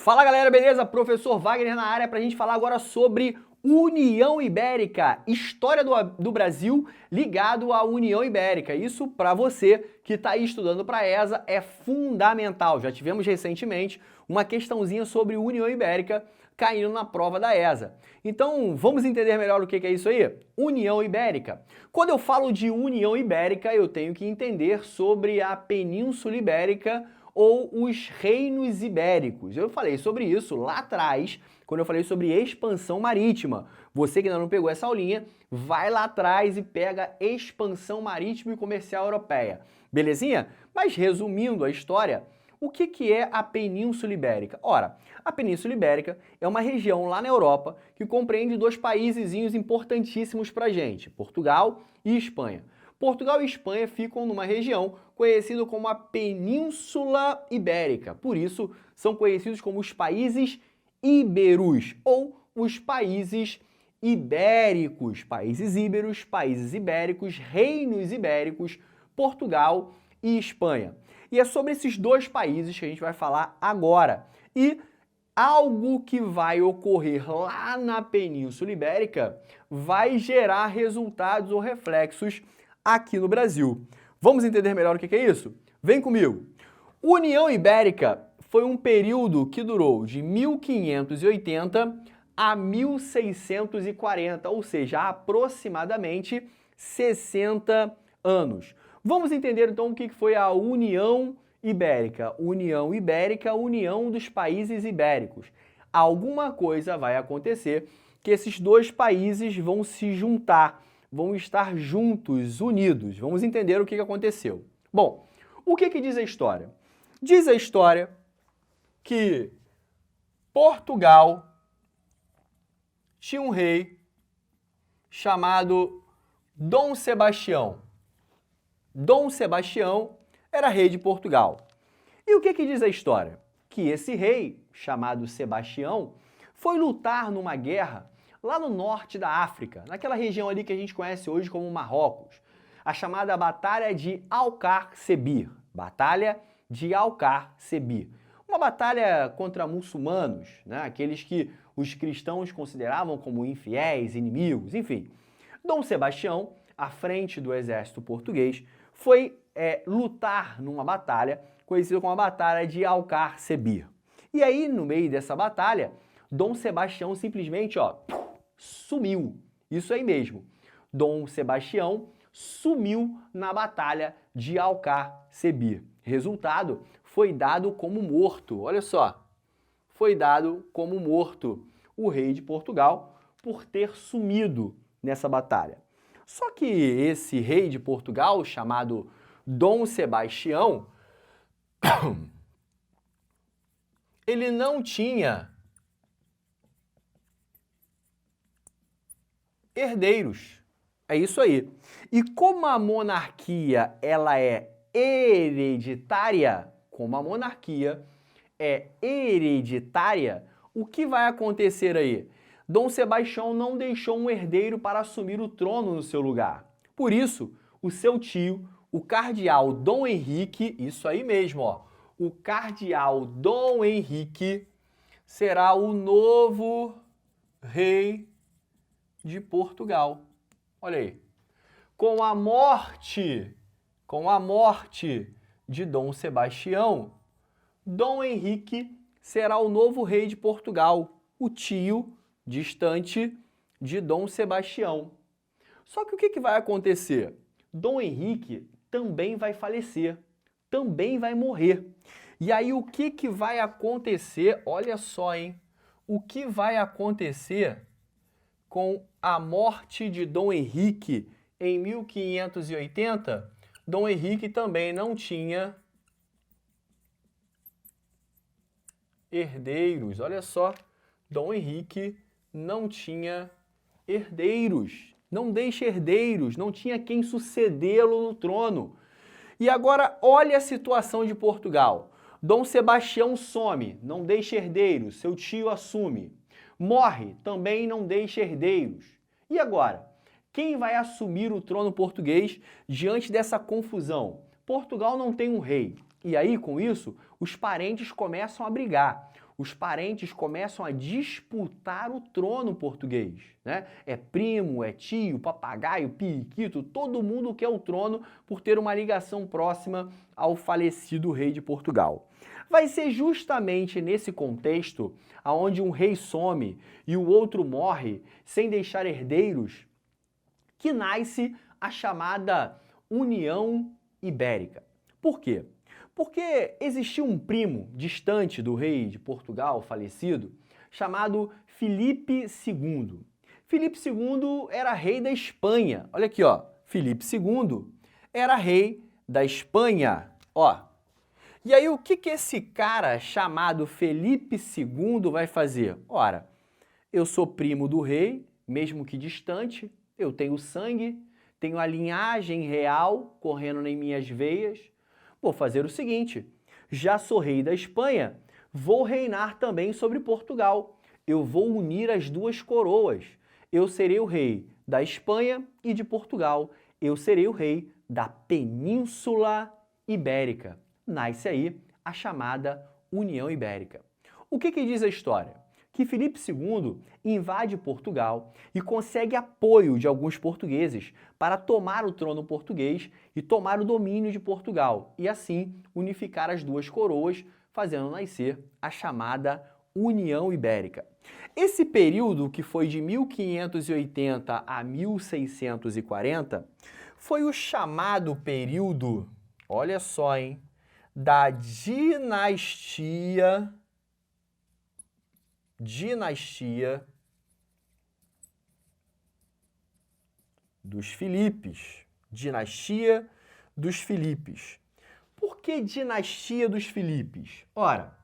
Fala galera, beleza? Professor Wagner na área para a gente falar agora sobre União Ibérica, história do Brasil ligado à União Ibérica. Isso para você que está aí estudando para a ESA é fundamental. Já tivemos recentemente uma questãozinha sobre União Ibérica caindo na prova da ESA. Então vamos entender melhor o que é isso aí? União Ibérica. Quando eu falo de União Ibérica, eu tenho que entender sobre a Península Ibérica ou os reinos ibéricos. Eu falei sobre isso lá atrás, quando eu falei sobre expansão marítima. Você que ainda não pegou essa aulinha, vai lá atrás e pega expansão marítima e comercial europeia. Belezinha? Mas resumindo a história, o que é a Península Ibérica? Ora, a Península Ibérica é uma região lá na Europa que compreende dois paísezinhos importantíssimos pra gente, Portugal e Espanha. Portugal e Espanha ficam numa região conhecida como a Península Ibérica. Por isso, são conhecidos como os países íberos ou os países ibéricos. Países íberos, países ibéricos, reinos ibéricos, Portugal e Espanha. E é sobre esses dois países que a gente vai falar agora. E algo que vai ocorrer lá na Península Ibérica vai gerar resultados ou reflexos aqui no Brasil. Vamos entender melhor o que é isso? Vem comigo! União Ibérica foi um período que durou de 1580 a 1640, ou seja, aproximadamente 60 anos. Vamos entender então o que foi a União Ibérica. União Ibérica, união dos países ibéricos. Alguma coisa vai acontecer que esses dois países vão se juntar, vão estar juntos, unidos. Vamos entender o que aconteceu. Bom, o que diz a história? Diz a história que Portugal tinha um rei chamado Dom Sebastião. Dom Sebastião era rei de Portugal. E o que diz a história? Que esse rei, chamado Sebastião, foi lutar numa guerra lá no norte da África, naquela região ali que a gente conhece hoje como Marrocos, a chamada Batalha de Alcácer-Quibir. Batalha de Alcácer-Quibir. Uma batalha contra muçulmanos, né? Aqueles que os cristãos consideravam como infiéis, inimigos, enfim. Dom Sebastião, à frente do exército português, foi lutar numa batalha conhecida como a Batalha de Alcácer-Quibir. E aí, no meio dessa batalha, Dom Sebastião simplesmente, sumiu. Isso aí mesmo. Dom Sebastião sumiu na Batalha de Alcácer-Quibir. Resultado, foi dado como morto. Olha só, foi dado como morto o rei de Portugal por ter sumido nessa batalha. Só que esse rei de Portugal, chamado Dom Sebastião, ele não tinha herdeiros. É isso aí. E como a monarquia ela é hereditária, o que vai acontecer aí? Dom Sebastião não deixou um herdeiro para assumir o trono no seu lugar. Por isso, o seu tio, o cardeal Dom Henrique, isso aí mesmo, o cardeal Dom Henrique será o novo rei de Portugal. Olha aí. Com a morte de Dom Sebastião, Dom Henrique será o novo rei de Portugal, o tio distante de Dom Sebastião. Só que o que vai acontecer? Dom Henrique também vai falecer, também vai morrer. E aí o que vai acontecer? Olha só, hein? O que vai acontecer com a morte de Dom Henrique em 1580? Dom Henrique também não tinha herdeiros. Olha só, Dom Henrique não tinha herdeiros. Não deixa herdeiros, não tinha quem sucedê-lo no trono. E agora olha a situação de Portugal. Dom Sebastião some, não deixa herdeiros, seu tio assume. Morre, também não deixa herdeiros. E agora? Quem vai assumir o trono português diante dessa confusão? Portugal não tem um rei. E aí, com isso, os parentes começam a brigar. os parentes começam a disputar o trono português, né? É primo, é tio, papagaio, periquito, todo mundo quer o trono por ter uma ligação próxima ao falecido rei de Portugal. Vai ser justamente nesse contexto, onde um rei some e o outro morre sem deixar herdeiros, que nasce a chamada União Ibérica. Por quê? Porque existia um primo distante do rei de Portugal, falecido, chamado Filipe II. Filipe II era rei da Espanha. Olha aqui, ó. Filipe II era rei da Espanha. Ó. E aí, o que esse cara chamado Filipe II vai fazer? Ora, eu sou primo do rei, mesmo que distante, eu tenho sangue, tenho a linhagem real correndo em minhas veias. Vou fazer o seguinte, já sou rei da Espanha, vou reinar também sobre Portugal. Eu vou unir as duas coroas. Eu serei o rei da Espanha e de Portugal. Eu serei o rei da Península Ibérica. Nasce aí a chamada União Ibérica. O que diz a história? Que Filipe II invade Portugal e consegue apoio de alguns portugueses para tomar o trono português e tomar o domínio de Portugal, e assim unificar as duas coroas, fazendo nascer a chamada União Ibérica. Esse período, que foi de 1580 a 1640, foi o chamado período, olha só, hein, da dinastia dos Filipes. Dinastia dos Filipes. Por que dinastia dos Filipes? Ora,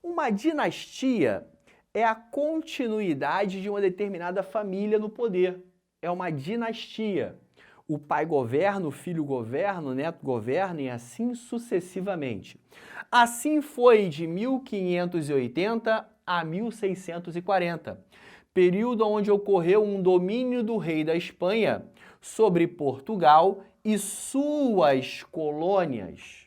uma dinastia é a continuidade de uma determinada família no poder. É uma dinastia. O pai governa, o filho governa, o neto governa e assim sucessivamente. Assim foi de 1580 a 1640, período onde ocorreu um domínio do rei da Espanha sobre Portugal e suas colônias.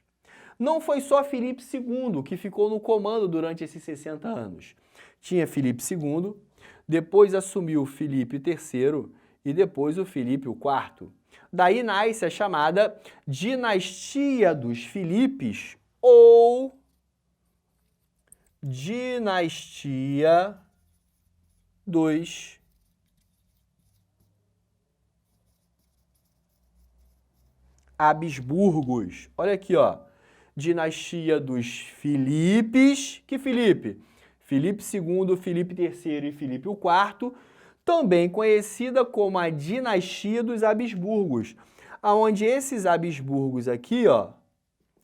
Não foi só Filipe II que ficou no comando durante esses 60 anos. Tinha Filipe II, depois assumiu Filipe III e depois o Filipe IV. Daí nasce a chamada Dinastia dos Filipes ou Dinastia dos Habsburgos. Olha aqui, ó. Dinastia dos Filipes. Que Filipe? Filipe II, Filipe III e Filipe IV, também conhecida como a Dinastia dos Habsburgos, aonde esses Habsburgos aqui, ó,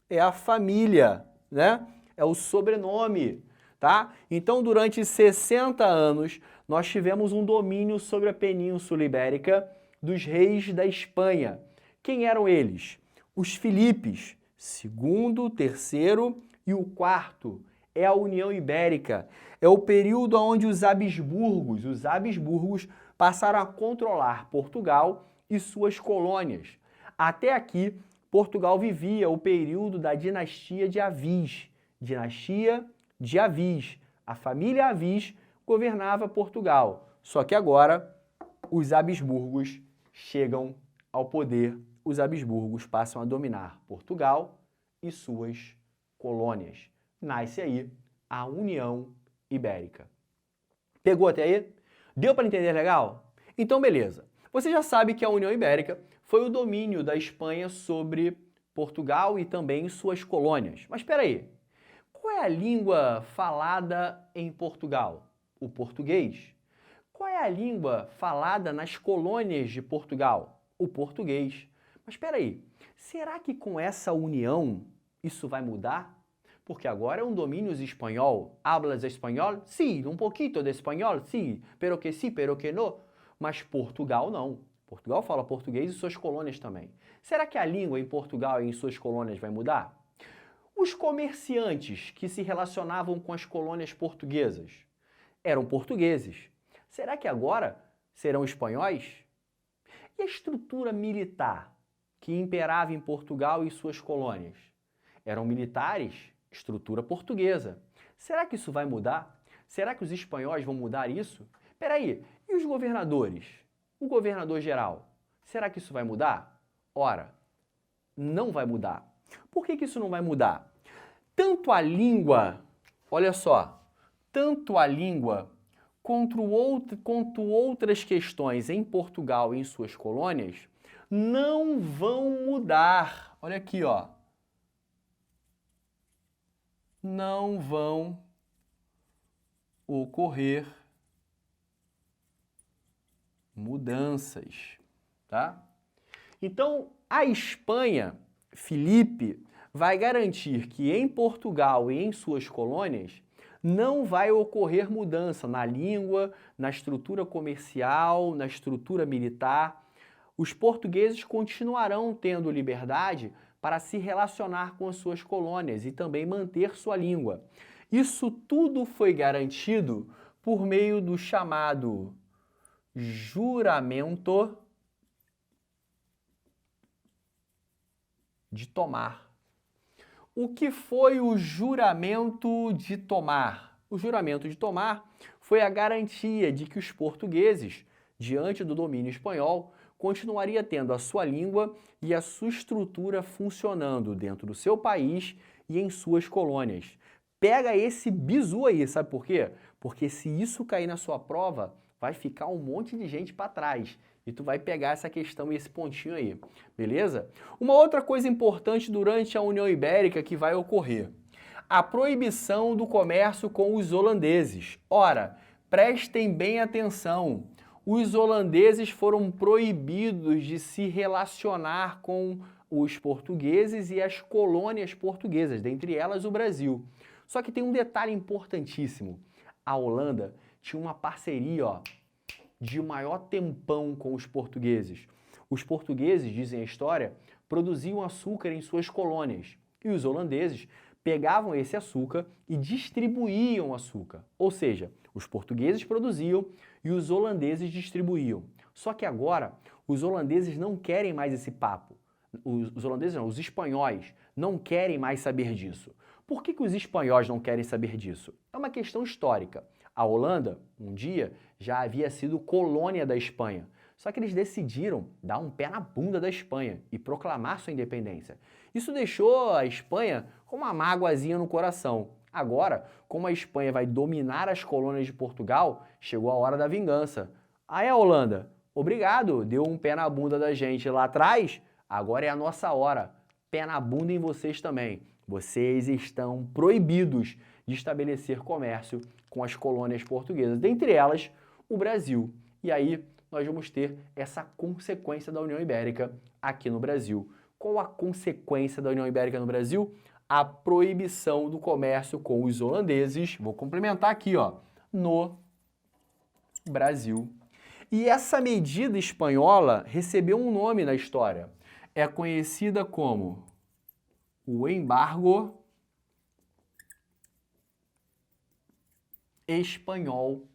é a família, né? É o sobrenome, tá? Então, durante 60 anos, nós tivemos um domínio sobre a Península Ibérica dos reis da Espanha. Quem eram eles? Os Filipes, segundo, terceiro e o quarto. É a União Ibérica. É o período onde os Habsburgos passaram a controlar Portugal e suas colônias. Até aqui, Portugal vivia o período da dinastia de Avis. Dinastia de Avis. A família Avis governava Portugal. Só que agora os Habsburgos chegam ao poder. Os Habsburgos passam a dominar Portugal e suas colônias. Nasce aí a União Ibérica. Pegou até aí? Deu para entender legal? Então, beleza. Você já sabe que a União Ibérica foi o domínio da Espanha sobre Portugal e também suas colônias. Mas espera aí, qual é a língua falada em Portugal? O português. Qual é a língua falada nas colônias de Portugal? O português. Mas espera aí, será que com essa união isso vai mudar? Porque agora é um domínio espanhol. Hablas espanhol? Sim, um pouquinho de espanhol, sim, pero que sim, pero que não. Mas Portugal não. Portugal fala português e suas colônias também. Será que a língua em Portugal e em suas colônias vai mudar? Os comerciantes que se relacionavam com as colônias portuguesas eram portugueses. Será que agora serão espanhóis? E a estrutura militar que imperava em Portugal e suas colônias? Eram militares? Estrutura portuguesa. Será que isso vai mudar? Será que os espanhóis vão mudar isso? Peraí, e os governadores? O governador geral? Será que isso vai mudar? Ora, não vai mudar. Por que isso não vai mudar? Tanto a língua, olha só, tanto a língua quanto outras questões em Portugal e em suas colônias não vão mudar. Olha aqui, ó. Não vão ocorrer mudanças, tá? Então, a Espanha, Felipe, vai garantir que em Portugal e em suas colônias não vai ocorrer mudança na língua, na estrutura comercial, na estrutura militar. Os portugueses continuarão tendo liberdade para se relacionar com as suas colônias e também manter sua língua. Isso tudo foi garantido por meio do chamado juramento de Tomar. O que foi o juramento de Tomar? O juramento de Tomar foi a garantia de que os portugueses, diante do domínio espanhol, continuaria tendo a sua língua e a sua estrutura funcionando dentro do seu país e em suas colônias. Pega esse bizu aí, sabe por quê? Porque se isso cair na sua prova, vai ficar um monte de gente para trás. E tu vai pegar essa questão e esse pontinho aí, beleza? Uma outra coisa importante durante a União Ibérica que vai ocorrer: a proibição do comércio com os holandeses. Ora, prestem bem atenção, os holandeses foram proibidos de se relacionar com os portugueses e as colônias portuguesas, dentre elas o Brasil. Só que tem um detalhe importantíssimo: a Holanda tinha uma parceria, ó, de maior tempão com os portugueses. Os portugueses, dizem a história, produziam açúcar em suas colônias e os holandeses pegavam esse açúcar e distribuíam o açúcar. Ou seja, os portugueses produziam e os holandeses distribuíam. Só que agora os holandeses não querem mais esse papo. Os holandeses não, os espanhóis não querem mais saber disso. Por que os espanhóis não querem saber disso? É uma questão histórica. A Holanda, um dia, já havia sido colônia da Espanha. Só que eles decidiram dar um pé na bunda da Espanha e proclamar sua independência. Isso deixou a Espanha com uma mágoazinha no coração. Agora, como a Espanha vai dominar as colônias de Portugal, chegou a hora da vingança. Aí a Holanda, obrigado, deu um pé na bunda da gente lá atrás, agora é a nossa hora. Pé na bunda em vocês também. Vocês estão proibidos de estabelecer comércio com as colônias portuguesas, dentre elas o Brasil. E aí nós vamos ter essa consequência da União Ibérica aqui no Brasil. Qual a consequência da União Ibérica no Brasil? A proibição do comércio com os holandeses, vou complementar aqui, ó, no Brasil. E essa medida espanhola recebeu um nome na história. É conhecida como o embargo espanhol.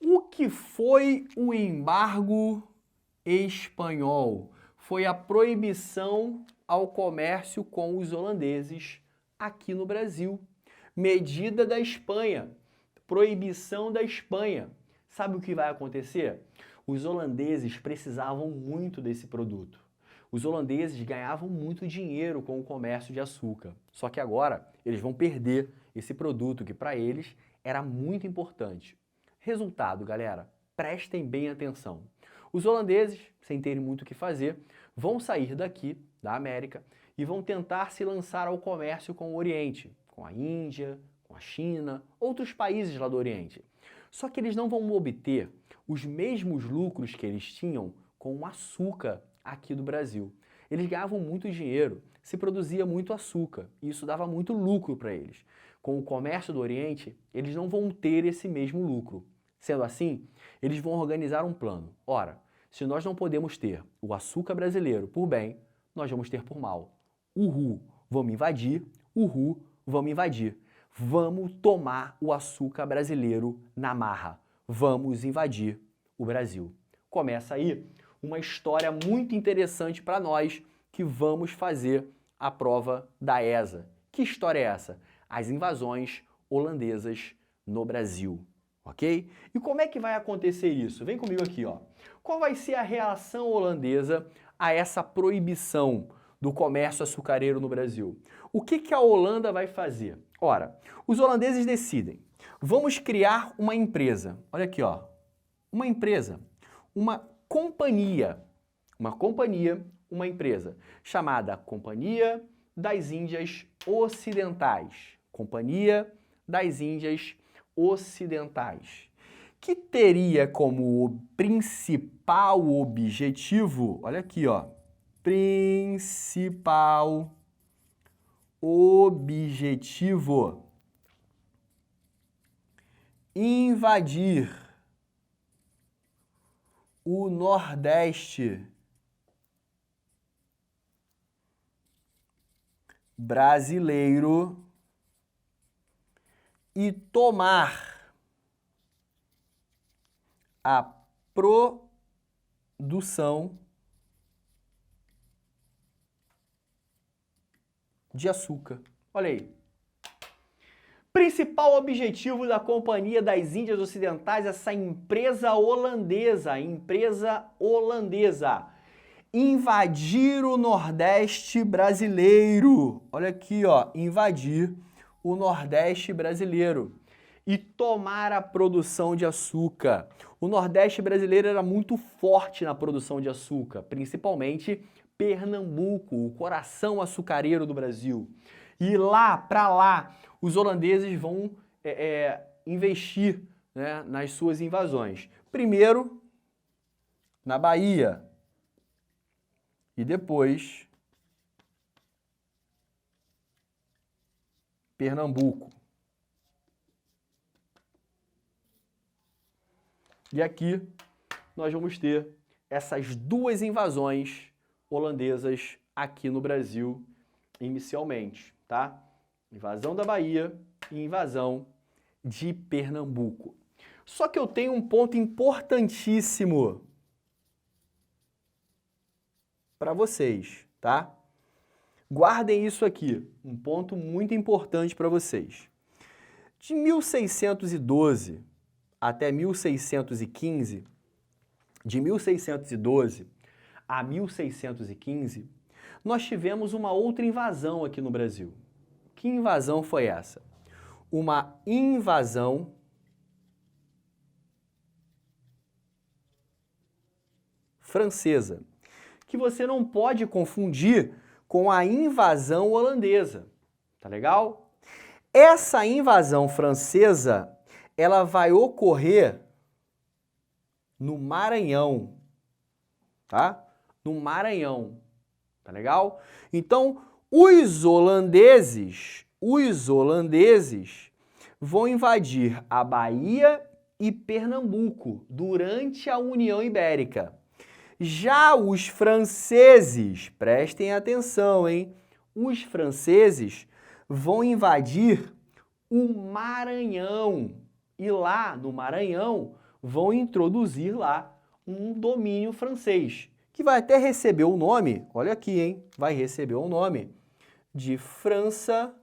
O que foi o embargo espanhol? Foi a proibição ao comércio com os holandeses aqui no Brasil. Medida da Espanha, proibição da Espanha. Sabe o que vai acontecer? Os holandeses precisavam muito desse produto. Os holandeses ganhavam muito dinheiro com o comércio de açúcar. Só que agora eles vão perder esse produto que para eles era muito importante. Resultado, galera, prestem bem atenção. Os holandeses, sem terem muito o que fazer, vão sair daqui, da América, e vão tentar se lançar ao comércio com o Oriente, com a Índia, com a China, outros países lá do Oriente. Só que eles não vão obter os mesmos lucros que eles tinham com o açúcar aqui do Brasil. Eles ganhavam muito dinheiro, se produzia muito açúcar, e isso dava muito lucro para eles. Com o comércio do Oriente, eles não vão ter esse mesmo lucro. Sendo assim, eles vão organizar um plano. Ora, se nós não podemos ter o açúcar brasileiro por bem, nós vamos ter por mal. Uhul, vamos invadir, uhul, vamos invadir. Vamos tomar o açúcar brasileiro na marra. Vamos invadir o Brasil. Começa aí uma história muito interessante para nós que vamos fazer a prova da ESA. Que história é essa? As invasões holandesas no Brasil, ok? E como é que vai acontecer isso? Vem comigo aqui, ó. Qual vai ser a reação holandesa a essa proibição do comércio açucareiro no Brasil? O que que a Holanda vai fazer? Ora, os holandeses decidem, vamos criar uma empresa. Olha aqui, ó. Uma empresa, uma companhia, uma empresa chamada Companhia das Índias Ocidentais. Companhia das Índias Ocidentais, que teria como principal objetivo, olha aqui, ó, principal objetivo, invadir o Nordeste brasileiro e tomar a produção de açúcar. Olha aí. Principal objetivo da Companhia das Índias Ocidentais, essa empresa holandesa, invadir o Nordeste brasileiro. Olha aqui, ó, invadir o Nordeste brasileiro e tomar a produção de açúcar. O Nordeste brasileiro era muito forte na produção de açúcar, principalmente Pernambuco, o coração açucareiro do Brasil. E para lá, os holandeses vão investir, né, nas suas invasões. Primeiro, na Bahia. E depois, Pernambuco. E aqui nós vamos ter essas duas invasões holandesas aqui no Brasil inicialmente, tá? Invasão da Bahia e invasão de Pernambuco. Só que eu tenho um ponto importantíssimo para vocês, tá? Guardem isso aqui, um ponto muito importante para vocês. De 1612 até 1615, de 1612 a 1615, nós tivemos uma outra invasão aqui no Brasil. Que invasão foi essa? Uma invasão francesa, que você não pode confundir com a invasão holandesa, tá legal? Essa invasão francesa, ela vai ocorrer no Maranhão, tá? No Maranhão, tá legal? Então, os holandeses vão invadir a Bahia e Pernambuco durante a União Ibérica. Já os franceses, prestem atenção, hein? Os franceses vão invadir o Maranhão e lá no Maranhão vão introduzir lá um domínio francês, que vai até receber o nome, olha aqui, hein? Vai receber o nome de França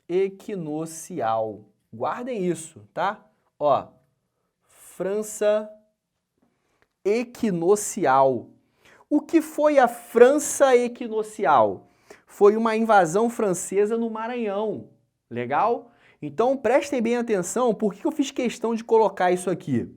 Equinocial. Guardem isso, tá? Ó, França Equinocial. O que foi a França Equinocial? Foi uma invasão francesa no Maranhão. Legal? Então prestem bem atenção, por que eu fiz questão de colocar isso aqui?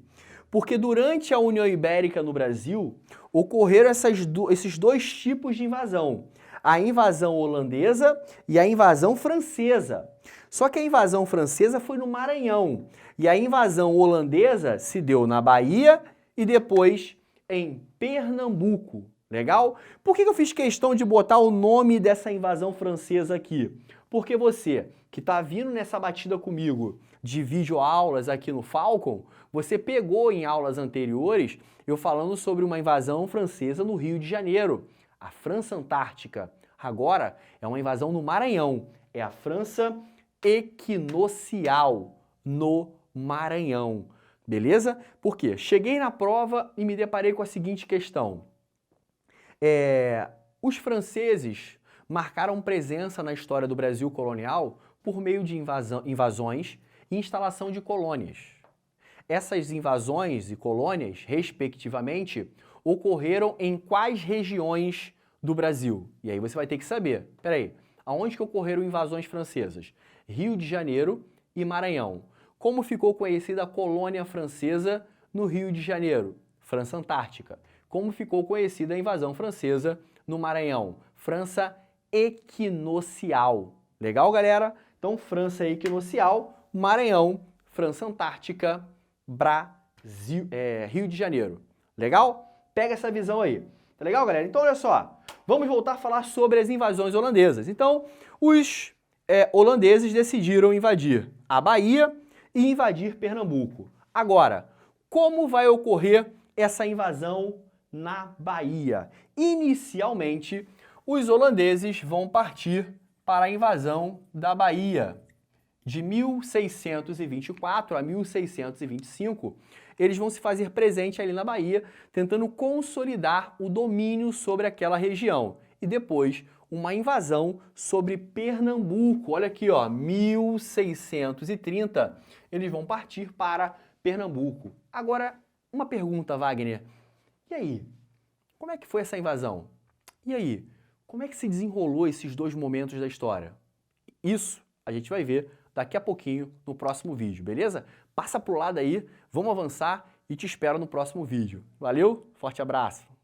Porque durante a União Ibérica no Brasil, ocorreram esses dois tipos de invasão. A invasão holandesa e a invasão francesa. Só que a invasão francesa foi no Maranhão. E a invasão holandesa se deu na Bahia e depois em Pernambuco. Legal? Por que eu fiz questão de botar o nome dessa invasão francesa aqui? Porque você que está vindo nessa batida comigo de videoaulas aqui no Falcon, você pegou em aulas anteriores eu falando sobre uma invasão francesa no Rio de Janeiro, a França Antártica. Agora é uma invasão no Maranhão, é a França Equinocial no Maranhão. Beleza? Por quê? Cheguei na prova e me deparei com a seguinte questão. Os franceses marcaram presença na história do Brasil colonial por meio de invasões e instalação de colônias. Essas invasões e colônias, respectivamente, ocorreram em quais regiões do Brasil? E aí você vai ter que saber, peraí, aonde que ocorreram invasões francesas? Rio de Janeiro e Maranhão. Como ficou conhecida a colônia francesa no Rio de Janeiro? França Antártica. Como ficou conhecida a invasão francesa no Maranhão? França Equinocial. Legal, galera? Então, França Equinocial, Maranhão, França Antártica, Brasil, Rio de Janeiro. Legal? Pega essa visão aí. Tá legal, galera? Então, olha só. Vamos voltar a falar sobre as invasões holandesas. Então, os holandeses decidiram invadir a Bahia e invadir Pernambuco. Agora, como vai ocorrer essa invasão na Bahia? Inicialmente, os holandeses vão partir para a invasão da Bahia. De 1624 a 1625, eles vão se fazer presente ali na Bahia, tentando consolidar o domínio sobre aquela região. E depois, uma invasão sobre Pernambuco. Olha aqui, ó, 1630, eles vão partir para Pernambuco. Agora, uma pergunta, Wagner. E aí? Como é que foi essa invasão? E aí? Como é que se desenrolou esses dois momentos da história? Isso a gente vai ver daqui a pouquinho no próximo vídeo, beleza? Passa pro lado aí, vamos avançar e te espero no próximo vídeo. Valeu, forte abraço!